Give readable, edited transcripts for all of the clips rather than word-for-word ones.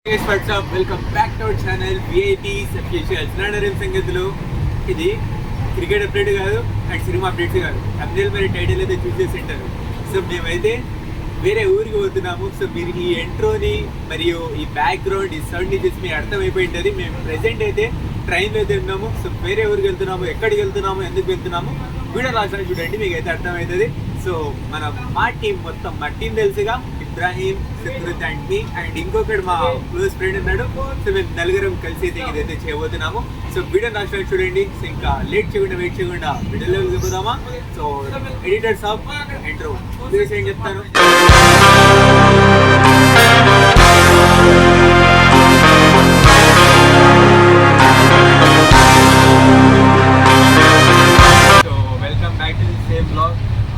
Welcome back to our channel VIPs officials. నాడరేం సంగతులు. ఇది క్రికెట్ అప్డేట్ కాదు అండ్ సినిమా అప్డేట్స్ కాదు. అప్డేట్ మరి టైటిల్ అయితే చూస్ చేసి ఉంటారు. సో మేమైతే వేరే ఊరికి పోతున్నాము. సో మీరు ఈ ఎంట్రోని మరియు ఈ బ్యాక్గ్రౌండ్ ఈ సౌండ్ని చూసి మీకు అర్థమైపోయి ఉంటుంది. మేము ప్రెసెంట్ అయితే ట్రైన్లో అయితే ఉన్నాము. సో వేరే ఊరికి వెళ్తున్నాము. ఎక్కడికి వెళ్తున్నాము, ఎందుకు వెళ్తున్నాము వీడియో లాస్ట్ చూడండి, మీకు అయితే అర్థమవుతుంది. సో మా టీం మొత్తం మా టీం తెలుసుగా, Ibrahim, Siddharth and me and ఇంకొకటి మా క్లోజ్ ఫ్రెండ్ ఉన్నాడు. సో మేము నలుగురం కలిసి అయితే ఇదైతే చేయబోతున్నాము. సో వీడియో లాస్ట్ చూడండి. సో ఇంకా వెయిట్ చేయకుండా వీడియోలో వెళ్ళిపోదామా. సో ఎడిటర్స్ ఆఫ్ ఇంట్రో ఏం చెప్తాను.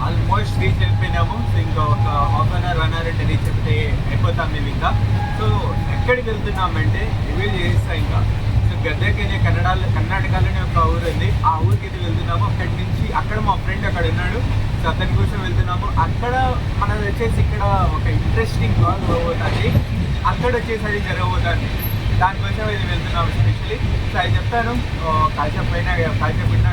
Almost reach అయిపోయినాము. సో ఇంకా ఒక హాఫ్ అన్ అవర్ 1 hour అంటే రీచ్ అయితే అయిపోతాం మేము ఇంకా. సో ఎక్కడికి వెళ్తున్నామంటే రివీల్ చేస్తాం ఇంకా. సో గద్దెకనే కర్ణాటకలోనే ఒక ఊరు ఉంది. ఆ ఊరికి అయితే వెళ్తున్నాము. అక్కడి నుంచి అక్కడ మా ఫ్రెండ్ అక్కడ ఉన్నాడు. సో అతని కోసం వెళ్తున్నాము. అక్కడ మనది వచ్చేసి ఇక్కడ ఒక ఇంట్రెస్టింగ్ బ్లాగ్ పోతుంది. అక్కడ వచ్చేసి అది జరగబోతుంది. దానికోసం ఇది వెళ్తున్నాము ఎస్పెషల్లీ. సో అది చెప్తాను కాసేపు అయినా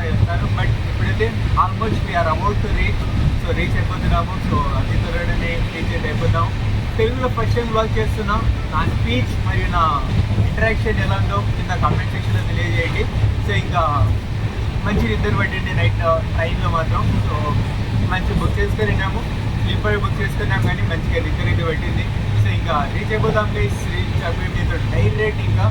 చెప్తాను. బట్ ఇప్పుడైతే almost we are about to reach. So reach అయిపోతున్నాము. సో అతి త్వరగానే రీచ్ అయితే అయిపోతాము. తెలుగులో ఫస్ట్ టైం బ్లాగ్ చేస్తున్నాం. నా స్పీచ్ మరియు నా ఇంటరాక్షన్ ఎలా ఉందో కింద కామెంట్ సెక్షన్లో తెలియజేయండి. సో ఇంకా మంచి నిద్ర పట్టింది నైట్ ట్రైన్లో మాత్రం. సో మంచి బుక్ చేసుకున్నాము, స్లీపర్ బుక్ చేసుకున్నాం, కానీ మంచిగా నిద్ర అయితే పట్టింది. సో ఇంకా రీచ్ అయిపోతాం ప్లీజ్. రీచ్ అయిపోయింది డైరెక్ట్ ఇంకా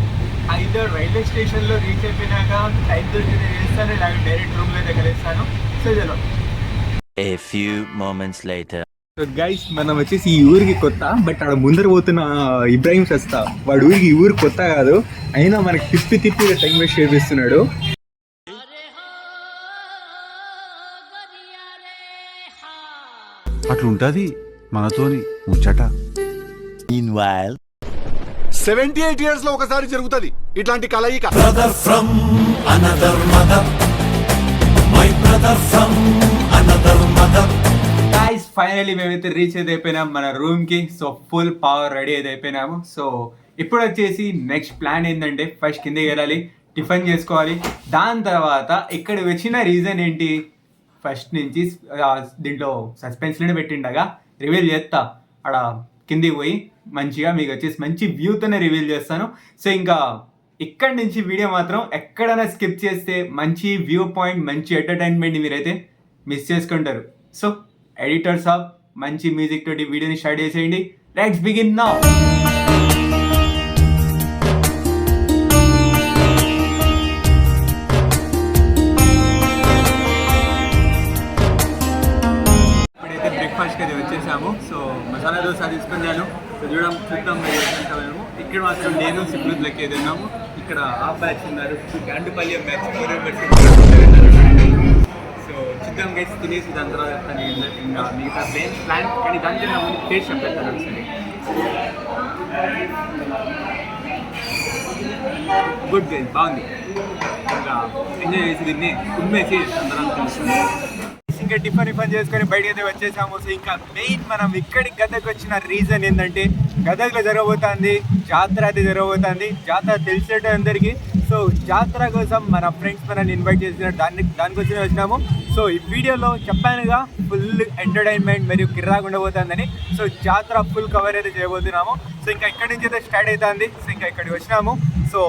ఐదర్ రైల్వే స్టేషన్లో రీచ్ అయిపోయినాక టైం దొరికితే చేస్తాను, ఇలాగ డైరెక్ట్ రూమ్లో అయితే కలిస్తాను. సో చలో. A few moments later. So guys మనం వచ్చేసి ఈ ఊరికి కొత్త, బట్ ఆడ ముందర పోతున్న ఇబ్రాహీం సస్తా వాడు ఊరికి ఈ ఊరికి కొత్త కాదు, అయినా మనకి తిప్పి టైం వేస్ట్ చేపిస్తున్నాడు. అట్లుంటది మనతోని ముచ్చట. Meanwhile, 78 years లో ఒకసారి జరుగుతుంది ఇట్లాంటి కలయిక. Brother from another mother, my brother from another mother. Guys finally మేమైతే రీచ్ అయితే అయిపోయినాం మన రూమ్కి. సో ఫుల్ పవర్ రెడీ అయితే అయిపోయినాము. సో ఇప్పుడు వచ్చేసి నెక్స్ట్ ప్లాన్ ఏంటంటే ఫస్ట్ కిందకి వెళ్ళాలి, టిఫిన్ చేసుకోవాలి. దాని తర్వాత ఇక్కడ వచ్చిన రీజన్ ఏంటి, ఫస్ట్ నుంచి దీంట్లో సస్పెన్స్లోనే పెట్టిండగా రివీల్ చేస్తా. అక్కడ కిందికి పోయి మంచిగా మీకు వచ్చేసి మంచి వ్యూతోనే రివీల్ చేస్తాను. సో ఇంకా ఇక్కడి నుంచి వీడియో మాత్రం ఎక్కడైనా స్కిప్ చేస్తే మంచి వ్యూ పాయింట్, మంచి ఎంటర్టైన్మెంట్ మీరైతే మిస్ చేసుకుంటారు. సో ఎడిటర్స్ ఆఫ్ మంచి మ్యూజిక్ తోటి వీడియోని స్టార్ట్ చేసేయండి. Let's begin now. ఇప్పుడైతే బ్రేక్ఫాస్ట్కి అయితే వచ్చేసాము. సో మసాలా దోశ తీసుకున్నాను. సో చూద్దాం మేము ఇక్కడ మాత్రం నేను సిబ్బంది లెక్క అయితే ఉన్నాము. ఇక్కడ ఆ బ్యాచ్ ఉన్నారు, గాండుపల్లి బ్యాచ్ 4 members. సో చూద్దాం గైస్, తినేసి దాని తర్వాత ఇంకా మిగతా ప్లాన్ కానీ దానికన్నా ముందు టేస్ట్ చెప్పేస్తాను ఒకసారి. గుడ్ గైస్, బాగుంది. ఇంకా ఎంజాయ్ చేసి దీన్ని ఉమ్మేసి అందరం తెలుస్తుంది. ఇంకా టిఫిన్ చేసుకొని బయటకి అయితే వచ్చేసాము. సో ఇంకా మెయిన్ మనం ఇక్కడికి గదగ్ వచ్చిన రీజన్ ఏంటంటే గదగ్లో జరగబోతుంది జాతర అయితే జరగబోతుంది. జాతర తెలిసేట అందరికీ. సో జాతర కోసం మన ఫ్రెండ్స్ మనల్ని ఇన్వైట్ చేసిన దానికోసం వచ్చినాము. సో ఈ వీడియోలో చెప్పానుగా ఫుల్ ఎంటర్టైన్మెంట్ మరియు కిర్రాగా ఉండబోతుందని. సో జాతర ఫుల్ కవర్ అయితే చేయబోతున్నాము. సో ఇంకా ఇక్కడి నుంచి అయితే స్టార్ట్ అవుతుంది. సో ఇంకా ఇక్కడికి వచ్చినాము. సో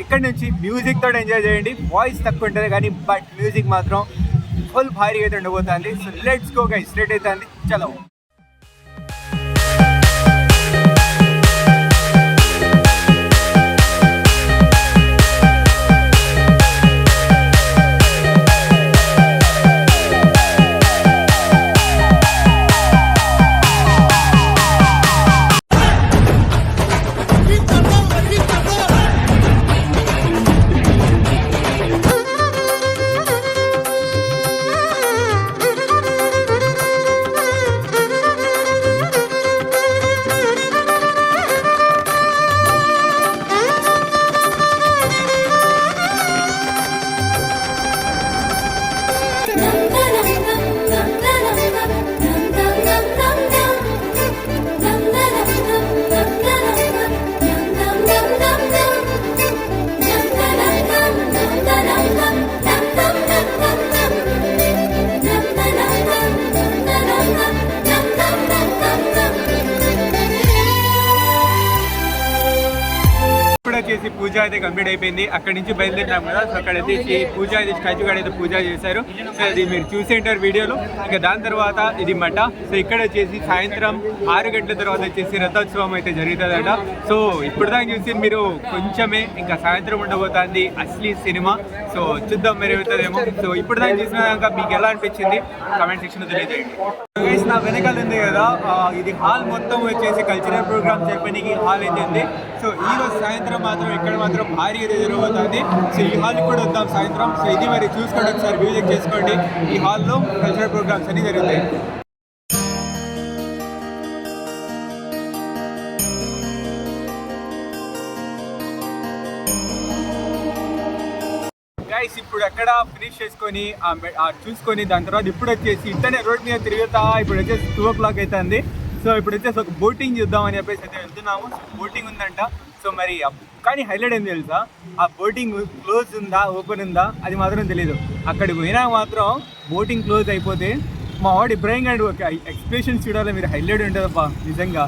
ఇక్కడ నుంచి మ్యూజిక్ తోటి ఎంజాయ్ చేయండి. వాయిస్ తక్కువ ఉంటుంది కానీ బట్ మ్యూజిక్ మాత్రం ఫుల్ భారీగా అయితే ఉండబోతుంది. So let's go guys, start అవుతుంది. చలో. ఇప్పుడు వచ్చేసి పూజ అయితే కంప్లీట్ అయిపోయింది. అక్కడి నుంచి బయలుదేరినాం కదా, సో అక్కడ వచ్చేసి పూజ అయితే స్టాచ్యూ కాడ అయితే పూజ చేశారు. సో అది మీరు చూసే ఉంటారు వీడియోలో. ఇంకా దాని తర్వాత ఇది మఠ. సో ఇక్కడ వచ్చేసి సాయంత్రం 6 గంటల తర్వాత వచ్చేసి రథోత్సవం అయితే జరుగుతుందట. సో ఇప్పుడు దాకా చూసి మీరు కొంచెమే, ఇంకా సాయంత్రం ఉండబోతుంది అసలీ సినిమా. సో చూద్దాం మీరు ఏమవుతుందేమో. సో ఇప్పుడు దాకా చూసినాక మీకు ఎలా అనిపించింది కామెంట్ సెక్షన్ తెలియజేయండి. నా వెనకాల ఉంది కదా, ఇది హాల్ మొత్తం వచ్చేసి కల్చరల్ ప్రోగ్రామ్స్ చెప్పడానికి హాల్ అయితే ఉంది. సో ఈ రోజు సాయంత్రం మాత్రం ఇక్కడ మాత్రం భారీ జరగబోతుంది. సో ఈ హాల్ కూడా వద్దాం సాయంత్రం. సో ఇది మరి చూసుకోండి, ఒకసారి వ్యూ చెక్ చేసుకోండి. ఈ హాల్లో కల్చరల్ ప్రోగ్రామ్స్ అన్ని జరుగుతాయి. గైస్ ఇప్పుడు ఎక్కడ ఫినిష్ చేసుకొని చూసుకొని దాని తర్వాత ఇప్పుడు వచ్చేసి ఇట్టనే రోడ్ మీద తిరుగుతా. ఇప్పుడు వచ్చేసి 2 o'clock అవుతుంది. సో ఇప్పుడు వచ్చేసి ఒక బోటింగ్ చూద్దాం అని చెప్పేసి అయితే వెళ్తున్నాము. బోటింగ్ ఉందంట. సో మరి కానీ హైలైట్ ఏం తెలుసా, ఆ బోటింగ్ క్లోజ్ ఉందా ఓపెన్ ఉందా అది మాత్రం తెలీదు. అక్కడికి పోయినా మాత్రం బోటింగ్ క్లోజ్ అయిపోతే మా వాడు ఇబ్రాహిం గారు ఒక ఎక్స్ప్రెషన్స్ చూడాలి మీరు, హైలైట్ ఉంటుందబ్బా నిజంగా.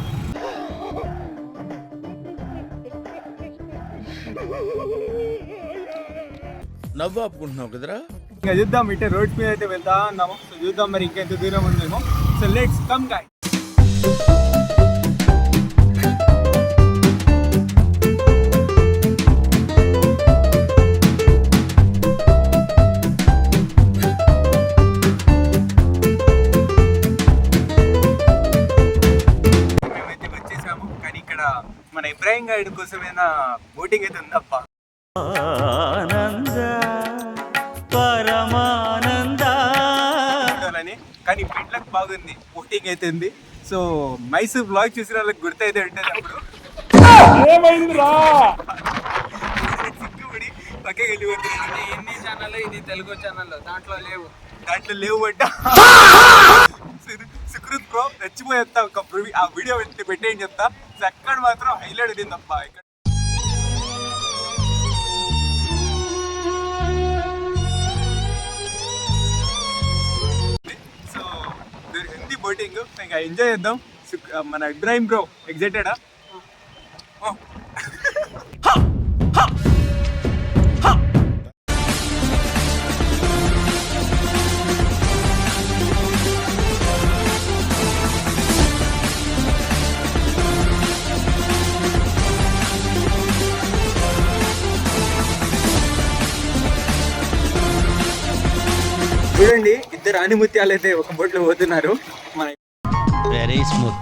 నవ్వు ఆపుకుంటున్నావు కదరా. ఇంకా చూద్దాం, ఇట్టే రోడ్స్ మీద అయితే వెళ్తా ఉన్నాము. సో చూద్దాం మరి ఇంకెంత దూరం ఉందేమో. So let's come guys. మేమైతే వచ్చేసాము, కానీ ఇక్కడ మన ఇబ్రాహిం గైడ్ కోసమైనా బోటింగ్ అయితే ఉందప్ప. కానీ పెట్లకు బాగుంది, బోటింగ్ అయితే ఉంది. సో మైసూర్ బ్లాగ్ చూసిన వాళ్ళకి గుర్తయితే ఉంటుంది. అప్పుడు సిగ్గుపడి పక్కకి వెళ్ళిపోతుంది. హిందీ ఛానల్, ఇది తెలుగు ఛానల్, దాంట్లో లేవు బట్ట. సుకృత్ బ్రో రెచ్చిపోయి చెప్తా, ఒక ఆ వీడియో పెట్టేయని చెప్తా. సో అక్కడ మాత్రం హైలైట్ అయింది తప్ప. ఇక్కడ హిందీ బోటింగ్ ఇంకా ఎంజాయ్ చేద్దాం. మన ఇబ్రాహిం బ్రో ఎగ్జైటెడా? చూడండి, ఇద్దరు ఆనిముత్యాలు అయితే ఒక బోట్లో పోతున్నారు. మన వెరీ స్మూత్.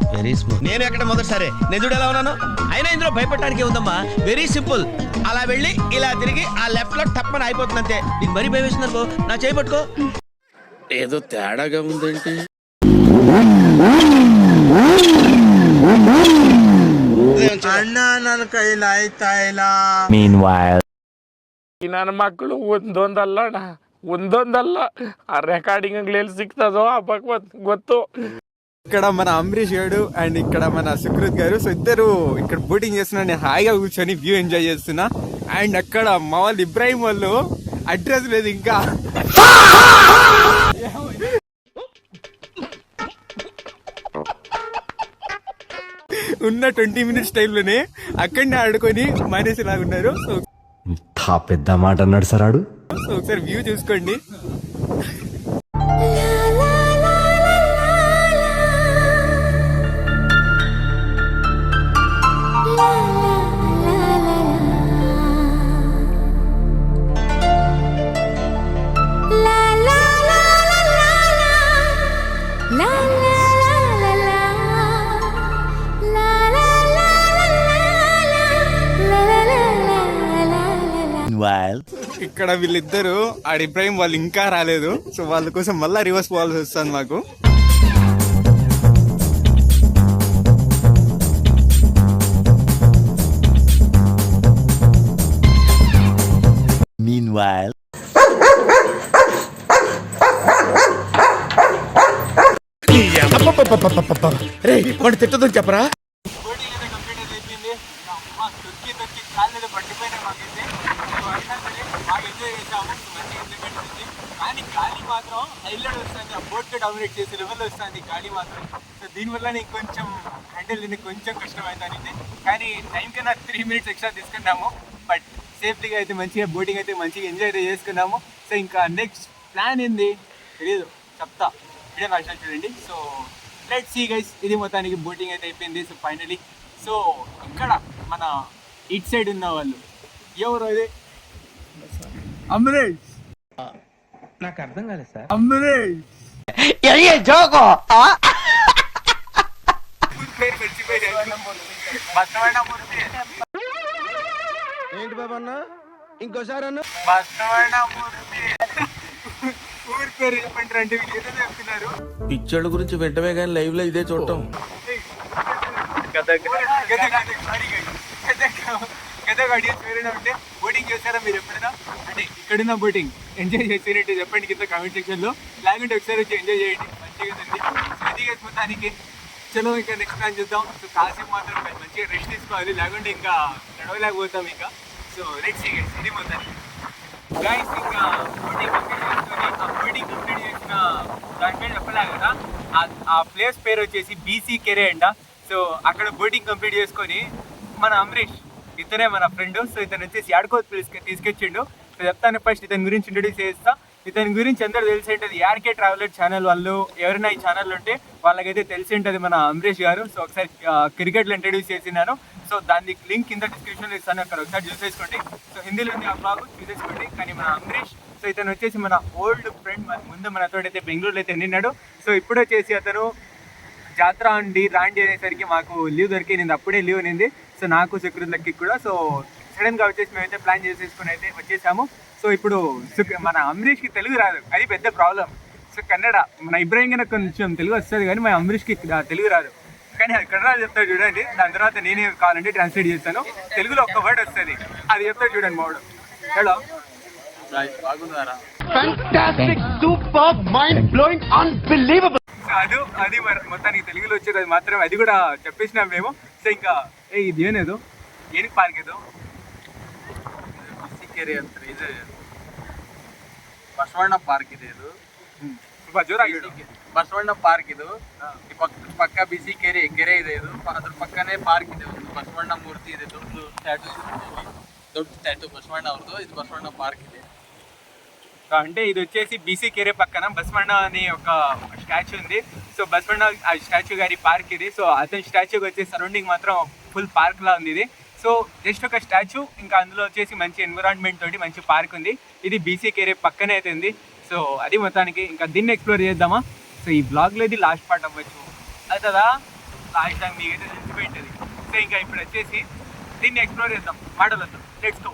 నేను ఎక్కడ మొదటిసారి నేను చూడు ఎలా ఉన్నాను. అయినా ఇందులో భయపడటానికి ఉందమ్మా, వెరీ సింపుల్. అలా వెళ్ళి ఇలా తిరిగి ఆ లెఫ్ట్ లో టప్పని అయిపోతుంది అంతే. నీకు మరీ భయం వేసింది అనుకో, నా చేయి పట్టుకో. ఏదో తేడాగా ఉందేంటి? అన్నా నన్ను కైలా. Meanwhile. ನನ್ನ ಮಕ್ಕಳು ಒಂದೊಂದಲ್ಲ ಆ ರೆಕಾರ್ಡಿಂಗ್ ಎಲ್ಲಿ ಸಿಗ್ತದೋ ಆ ಭಗವತ್ ಗೊತ್ತು. ఇక్కడ మన అంబరీష్ గారు అండ్ ఇక్కడ మన సుకృత్ గారు. సో ఇద్దరు ఇక్కడ బోటింగ్ చేస్తున్నా, నేను హాయిగా కూర్చొని వ్యూ ఎంజాయ్ చేస్తున్నా. అండ్ అక్కడ మా వాళ్ళు ఇబ్రాహిం వాళ్ళు అడ్రస్ లేదు ఇంకా. ఉన్న 20 minutes టైంలోనే అక్కడనే ఆడుకొని మానేసేలాగా ఉన్నారు. సో పెద్ద మాట అన్నాడు సార్ ఆడు. సో ఒకసారి వ్యూ చూసుకోండి. Meanwhile. ఇక్కడ వీళ్ళిద్దరు ఆడ ఇబ్రాహిం వాళ్ళు ఇంకా రాలేదు. సో వాళ్ళ కోసం మళ్ళీ రివర్స్ పోవాల్సి వస్తుంది మాకు. Meanwhile. రే వాడు తిట్టదని చెప్పరా. తొక్కి తొక్కి కాళ్ళు మీద పట్టిపోయినాయి మాకైతే. సో అయినా సరే బాగా ఎంజాయ్ చేసాము, మంచి ఎంజాయ్మెంట్ ఉంది. కానీ గాలి మాత్రం హైలైట్ వస్తుంది, ఆ బోట్కి డామినేట్ చేసే లెవెల్లో వస్తుంది గాలి మాత్రం. సో దీనివల్ల నీకు కొంచెం హ్యాండిల్ దీనికి కొంచెం కష్టమవుతుంది. కానీ టైం కన్నా 3 minutes ఎక్స్ట్రా తీసుకున్నాము, బట్ సేఫ్టీగా అయితే మంచిగా బోటింగ్ అయితే మంచిగా ఎంజాయ్ అయితే చేసుకున్నాము. సో ఇంకా నెక్స్ట్ ప్లాన్ ఏంది తెలీదు, చెప్తా, వీడియో లాస్ట్ చూడండి. సో లెట్స్ సీ గైస్, ఇది మొత్తానికి బోటింగ్ అయితే అయిపోయింది. సో ఫైనలీ సో ఇక్కడ మన ఇట్ సైడ్ ఉన్న వాళ్ళు ఎవరు, అది అమరేష్. నాకు అర్థం కాలేదు సార్. అమరేష్ పేరు మర్చిపోయాను. బసవన్నమూర్తి. ఏంటి బాబు అన్న, ఇంకోసారి అన్న. బసవన్నమూర్తి ఊరి పేరు చెప్పండి, రెండు ఏదో చెప్తున్నారు. పిక్చర్ల గురించి వెంటనే కానీ లైవ్ లో ఇదే చూడటం. గదగ ఆడియన్స్ ఎవరైనా ఉంటే బోటింగ్ చేస్తారా మీరు ఎప్పుడైనా? అంటే ఇక్కడున్న బోటింగ్ ఎంజాయ్ చేసినట్టు చెప్పండి కింద కామెంట్ సెక్షన్లో. లేకుంటే ఒకసారి వచ్చి ఎంజాయ్ చేయండి, మంచిగా ఉంది. సో ఇది మొత్తానికి చలో ఇంకా నెక్స్ట్ ప్లాన్ చూద్దాం. సో కాసేపు మాత్రం మంచిగా రెస్ట్ తీసుకోవాలి, లేకుంటే ఇంకా నడవలేకపోతాం ఇంకా. సో లెట్స్ సీ గైస్, ఇది మొత్తానికి గైస్. ఇంకా బోటింగ్ కంప్లీట్ చేసుకొని ఆ బోటింగ్ కంప్లీట్ చేసిన దాని పేరు చెప్పలే కదా, ఆ ప్లేస్ పేరు వచ్చేసి బీసీ కెరే అంట. సో అక్కడ బోటింగ్ కంప్లీట్ చేసుకొని మన అమరీష్, ఇతనే మన ఫ్రెండ్. సో ఇతను వచ్చేసి యాడ్కో తీసుకొచ్చిండు. సో చెప్తాను, ఫస్ట్ ఇతని గురించి ఇంట్రొడ్యూస్ చేస్తా. ఇతని గురించి అందరూ తెలిసి ఉంటుంది, ఆర్కే ట్రావెలర్ ఛానల్ వాళ్ళు ఎవరైనా ఈ ఛానల్ ఉంటే వాళ్ళకైతే తెలిసి ఉంటుంది మన అమరీష్ గారు. సో ఒకసారి క్రికెట్లో ఇంట్రడ్యూస్ చేసినాను. సో దాని లింక్ కింద డిస్క్రిప్షన్లో ఇస్తాను, అక్కడ ఒకసారి చూసేసుకోండి. సో హిందీలో ఉంది ఆ బ్లాగ్, చూసేసుకోండి. కానీ మన అమరీష్, సో ఇతను వచ్చేసి మన ఓల్డ్ ఫ్రెండ్, ముందు మనతో అయితే బెంగళూరులో అయితే నిన్నాడు. సో ఇప్పుడు వచ్చేసి అతను జాతర రాండి అనేసరికి మాకు లీవ్ దొరికింది, అప్పుడే లీవ్ అనింది. సో నాకు సెక్యూరిటీలకి కూడా. సో సడన్గా వచ్చేసి మేమైతే ప్లాన్ చేసేసుకుని అయితే వచ్చేసాము. సో ఇప్పుడు మన అమరీష్కి తెలుగు రాదు, అది పెద్ద ప్రాబ్లం. సో కన్నడ, మన ఇబ్రాహిం కన్నా కొంచెం తెలుగు వస్తుంది, కానీ మన అమరీష్కి తెలుగు రాదు. కానీ అది కన్నడ చెప్తాడు చూడండి, దాని తర్వాత నేనే కావాలంటే ట్రాన్స్లేట్ చేస్తాను. తెలుగులో ఒక్క వర్డ్ వస్తుంది, అది చెప్తాడు చూడండి మావాడు. హలో బాగున్నారా? అది మొత్తానికి తెలుగులో వచ్చేది, అది మాత్రం అది కూడా చెప్పేసినాం మేము. సో ఇంకా ఇది ఏనేదో ಏನಕ್ಕೆ ಪಾರ್ಕ್ ಇದು ಬಿಸಿಕೆರೆ ಅಂತ ಇದು ಬಸವಣ್ಣ ಪಾರ್ಕ್ ಇದೆ ಇದು ಸ್ವಲ್ಪ ಜೋರಾಗಿ ಬಸವಣ್ಣ ಪಾರ್ಕ್ ಇದು ಪಕ್ಕ ಬಿಸಿಕೆರೆ ಕೆರೆ ಇದೆ ಇದು ಅದ್ರ ಪಕ್ಕನೇ ಪಾರ್ಕ್ ಇದೆ ಒಂದು ಬಸವಣ್ಣ ಮೂರ್ತಿ ಇದೆ ದೊಡ್ಡ ಸ್ಟ್ಯಾಟು ಬಸವಣ್ಣ ಅವ್ರದ್ದು ಇದು ಬಸವಣ್ಣ ಪಾರ್ಕ್ ಇದೆ అంటే ఇది వచ్చేసి బీసీ కేరే పక్కన బసవಣ್ಣ అనే ఒక స్టాచ్యూ ఉంది సో బసవಣ್ಣ ఆ స్టాచ్యూ గారి పార్క్ ఇది సో అతని స్టాచ్యూకి వచ్చేసి సరౌండింగ్ మాత్రం ఫుల్ పార్క్ లా ఉంది ఇది సో జస్ట్ ఒక స్టాచ్యూ ఇంకా అందులో వచ్చేసి మంచి ఎన్విరాన్మెంట్ తోటి మంచి పార్క్ ఉంది ఇది బీసీ కేరే పక్కనే అయితే ఉంది సో అది మొత్తానికి ఇంకా దీన్ని ఎక్స్ప్లోర్ చేద్దామా సో ఈ బ్లాగ్లో ఇది లాస్ట్ పార్ట్ అవ్వచ్చు అవుతుందా లాస్ట్ టైం మీకైతే తెలిసిపోయింటుంది సో ఇంకా ఇప్పుడు వచ్చేసి దీన్ని ఎక్స్ప్లోర్ చేద్దాం మాటలతో let's go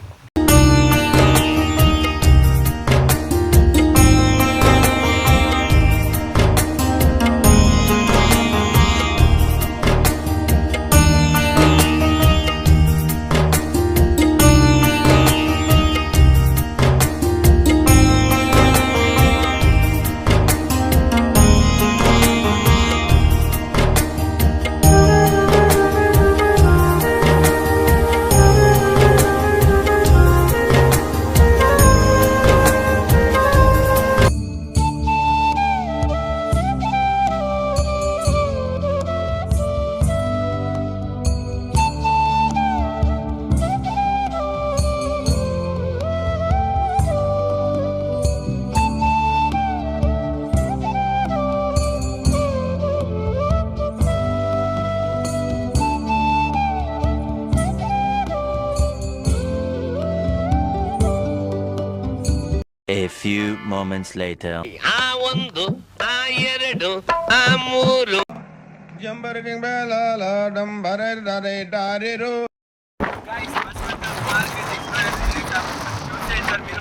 A few moments later. ಆ ಒಂದು ಆ ಎರಡು ಆ ಮೂರು ಜಂಬರಿಂಗ್ ಬೇಲಾಲ ಡಂಬರೆ ಡರೆ ಡಾರಿರು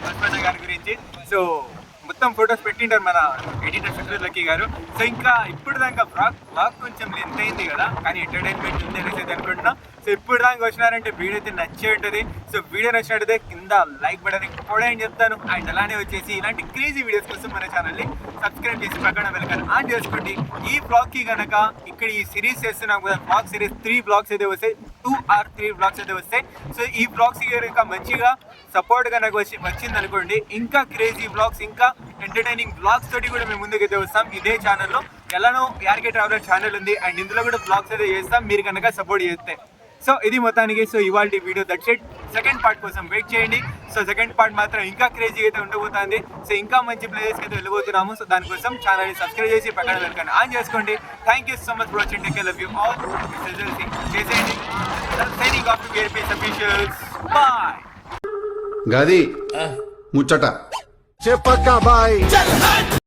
బసవಣ್ణ గారి గురించి సో మొత్తం ఫొటోస్ పెట్టింటారు మన ఎడిటర్ శంకర్ లక్కీ గారు సో ఇంకా ఇప్పుడు దాకా బ్లాగ్ కొంచెం లెంత్ అయింది కదా కానీ ఎంటర్టైన్మెంట్ ఉంది అనేసి అనుకుంటున్నా సో సో ఇప్పుడు దానికి వచ్చినారంటే వీడియో అయితే నచ్చే ఉంటుంది. సో వీడియో నచ్చినట్టయితే కింద లైక్ బటన్ కొట్టండి చెప్తాను. అండ్ అలానే వచ్చేసి ఇలాంటి క్రేజీ వీడియోస్ కోసం మన ఛానల్ని సబ్స్క్రైబ్ చేసి పక్కన బెల్ ఆన్ చేసుకోండి. ఈ బ్లాగ్కి కనుక ఇక్కడ ఈ సిరీస్ చేస్తున్నాం కదా, బ్లాగ్ సిరీస్ 3 బ్లాగ్స్ అయితే వస్తాయి, 2 or 3 బ్లాగ్స్ అయితే వస్తాయి. సో ఈ బ్లాగ్స్ కనుక మంచిగా సపోర్ట్ కనుక వచ్చింది అనుకోండి, ఇంకా క్రేజీ బ్లాగ్స్, ఇంకా ఎంటర్టైనింగ్ బ్లాగ్స్ తోటి కూడా మేము ముందుకైతే వస్తాం ఇదే ఛానల్లో. ఎలానో యార్కే ట్రావెలర్ ఛానల్ ఉంది అండ్ ఇందులో కూడా బ్లాగ్స్ అయితే చేస్తాం మీరు కనుక సపోర్ట్ చేస్తే. సో ఇది మొత్తానికి సో ఇవాళ video that's it. Second part కోసం వెయిట్ చేయండి. సో సెకండ్ పార్ట్ మాత్రం ఇంకా క్రేజీ అయితే ఉండబోతుంది. సో ఇంకా మంచి ప్లేసెస్కి అయితే వెళ్ళబోతున్నాము. సో దానికోసం ఛానల్ని సబ్స్క్రైబ్ చేసి పక్కన వెళ్ళకండి ఆన్ చేసుకోండి. Thank you so much for watching. Take care of you all. చేసేయండి. Signing off to KRPS officials. Bye. గది ముచ్చట చెప్పక్క బాయ్. చల్ హట్